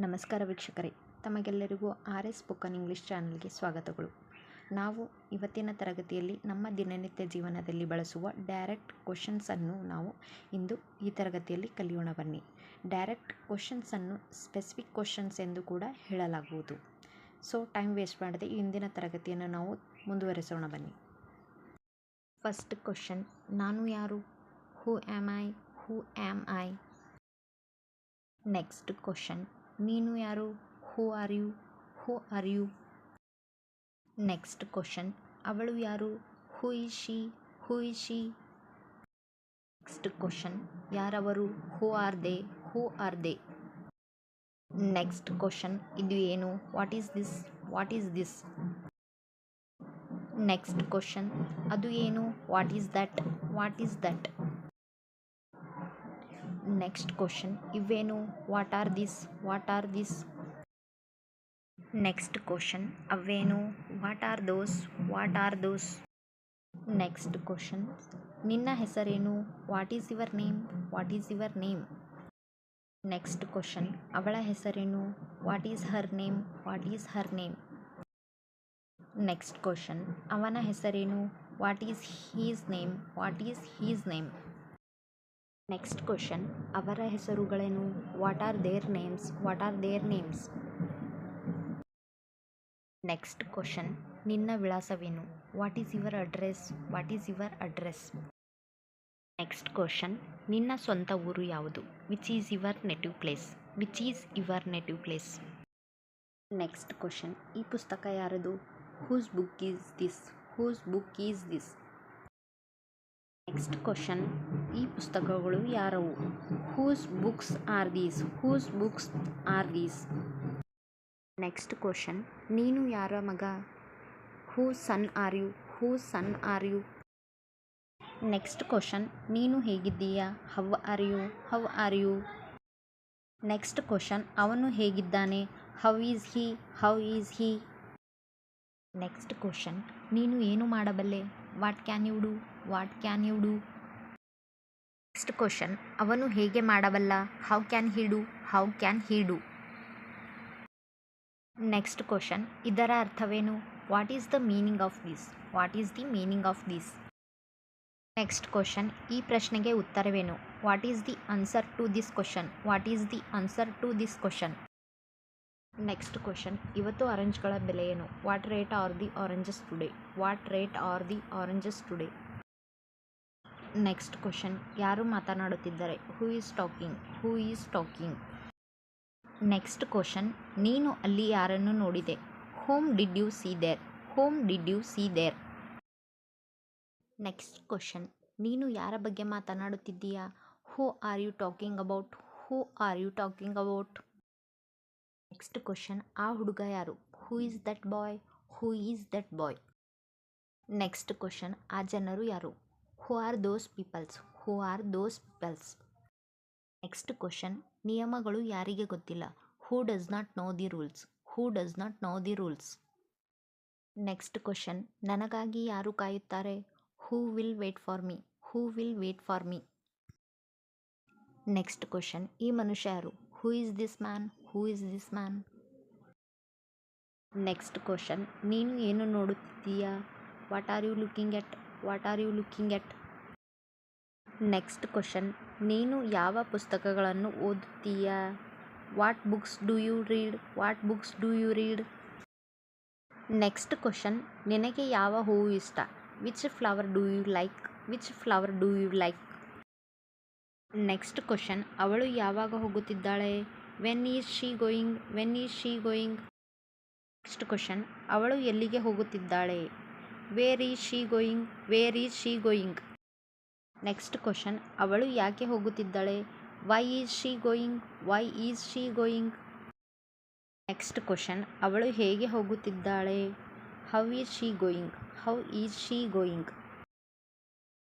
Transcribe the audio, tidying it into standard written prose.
ನಮಸ್ಕಾರ ವೀಕ್ಷಕರೇ, ತಮಗೆಲ್ಲರಿಗೂ RS ಸ್ಪೋಕನ್ ಇಂಗ್ಲೀಷ್ ಚಾನಲ್ಗೆ ಸ್ವಾಗತಗಳು. ನಾವು ಇವತ್ತಿನ ತರಗತಿಯಲ್ಲಿ ನಮ್ಮ ದಿನನಿತ್ಯ ಜೀವನದಲ್ಲಿ ಬಳಸುವ ಡೈರೆಕ್ಟ್ ಕ್ವೆಶ್ಚನ್ಸನ್ನು ನಾವು ಇಂದು ಈ ತರಗತಿಯಲ್ಲಿ ಕಲಿಯೋಣ ಬನ್ನಿ. ಡೈರೆಕ್ಟ್ ಕ್ವೆಶ್ಚನ್ಸನ್ನು ಸ್ಪೆಸಿಫಿಕ್ ಕ್ವೆಶ್ಚನ್ಸ್ ಎಂದು ಕೂಡ ಹೇಳಲಾಗುವುದು. ಸೊ ಟೈಮ್ ವೇಸ್ಟ್ ಮಾಡದೆ ಇಂದಿನ ತರಗತಿಯನ್ನು ನಾವು ಮುಂದುವರಿಸೋಣ ಬನ್ನಿ. ಫಸ್ಟ್ ಕ್ವೆಶ್ಚನ್, ನಾನು ಯಾರು? Who am I? Who am I? Next question, ನೀನು ಯಾರು? Who are you? Who are you? Next question, ಅವಳು ಯಾರು? Who is she? Who is she? Next question, ಯಾರವರು? Who are they? Who are they? Next question, ಇದು ಏನು? What is this? What is this? Next question, ಅದು ಏನು? What is that? What is that? Next question, ಇವೇನು? What are this? What are this? Next question, ಅವೇನು? What are those? What are those? Next question, ನಿನ್ನ ಹೆಸರೇನು? What is your name? What is your name? Next question, ಅವಳ ಹೆಸರೇನು? What is her name? What is her name? Next question, ಅವನ ಹೆಸರೇನು? What is his name? What is his name? Next question, ಅವರ ಹೆಸರುಗಳೇನು? What are their names? What are their names? Next question, ನಿನ್ನ ವಿಳಾಸವೇನು? What is your address? What is your address? Next question, ನಿನ್ನ ಸ್ವಂತ ಊರು ಯಾವುದು? Which is your native place? Which is your native place? Next question, ಈ ಪುಸ್ತಕ ಯಾರದು? Whose book is this? Whose book is this? Next question, ಈ ಪುಸ್ತಕಗಳು ಯಾರವು? Whose books are these? Whose books are these? Next question, ನೀನು ಯಾರ ಮಗ? Whose son are you? Whose son are you? Next question, ನೀನು ಹೇಗಿದ್ದೀಯಾ? How are you? How are you? Next question, ಅವನು ಹೇಗಿದ್ದಾನೆ? How is he? How is he? Next question, ನೀನು ಏನು ಮಾಡಬಲ್ಲೆ? What can you do? What can you do? Next question, ಅವನು ಹೇಗೆ ಮಾಡಬಲ್ಲ? How can he do? How can he do? Next question, ಇದರ ಅರ್ಥವೇನು? What is the meaning of this? What is the meaning of this? Next question, ಈ ಪ್ರಶ್ನೆಗೆ ಉತ್ತರವೇನು? What is the answer to this question? What is the answer to this question? Next question, ಇವತ್ತು ಆರೆಂಜ್ಗಳ ಬೆಲೆ ಏನು? What rate are the oranges today? What rate are the oranges today? Next question, ಯಾರು ಮಾತನಾಡುತ್ತಿದ್ದಾರೆ? Who is talking? Who is talking? Next question, ನೀನು ಅಲ್ಲಿ ಯಾರನ್ನು ನೋಡಿದೆ? Whom did you see there? Whom did you see there? Next question, ನೀನು ಯಾರ ಬಗ್ಗೆ ಮಾತನಾಡುತ್ತಿದ್ದೀಯಾ? Who are you talking about? Who are you talking about? Next question, ಆ ಹುಡುಗ ಯಾರು? Who is that boy? Who is that boy? Next question, ಆ ಜನರು ಯಾರು? Who are those peoples? Who are those peoples? Next question, ನಿಯಮಗಳು ಯಾರಿಗೆ ಗೊತ್ತಿಲ್ಲ? Who does not know the rules? Who does not know the rules? Next question, ನನಗಾಗಿ ಯಾರು ಕಾಯುತ್ತಾರೆ? Who will wait for me? Who will wait for me? Next question, ಈ ಮನುಷ್ಯ ಯಾರು? Who is this man? Who is this man? Next question, ನೀನು ಏನು ನೋಡುತ್ತಿದ್ದೀಯಾ? What are you looking at? What are you looking at? Next question, ನೀನು ಯಾವ ಪುಸ್ತಕಗಳನ್ನು ಓದುತ್ತೀಯಾ? What books do you read? What books do you read? Next question, ನಿನಗೆ ಯಾವ ಹೂವು ಇಷ್ಟ? Which flower do you like? Which flower do you like? Next question, ಅವಳು ಯಾವಾಗ ಹೋಗುತ್ತಿದ್ದಾಳೆ? When is she going? When is she going? Next question, ಅವಳು ಎಲ್ಲಿಗೆ ಹೋಗುತ್ತಿದ್ದಾಳೆ? Where is she going? Where is she going? Next question, ಅವಳು ಯಾಕೆ ಹೋಗುತ್ತಿದ್ದಾಳೆ? Why is she going? Why is she going? Next question, ಅವಳು ಹೇಗೆ ಹೋಗುತ್ತಿದ್ದಾಳೆ? How is she going? How is she going?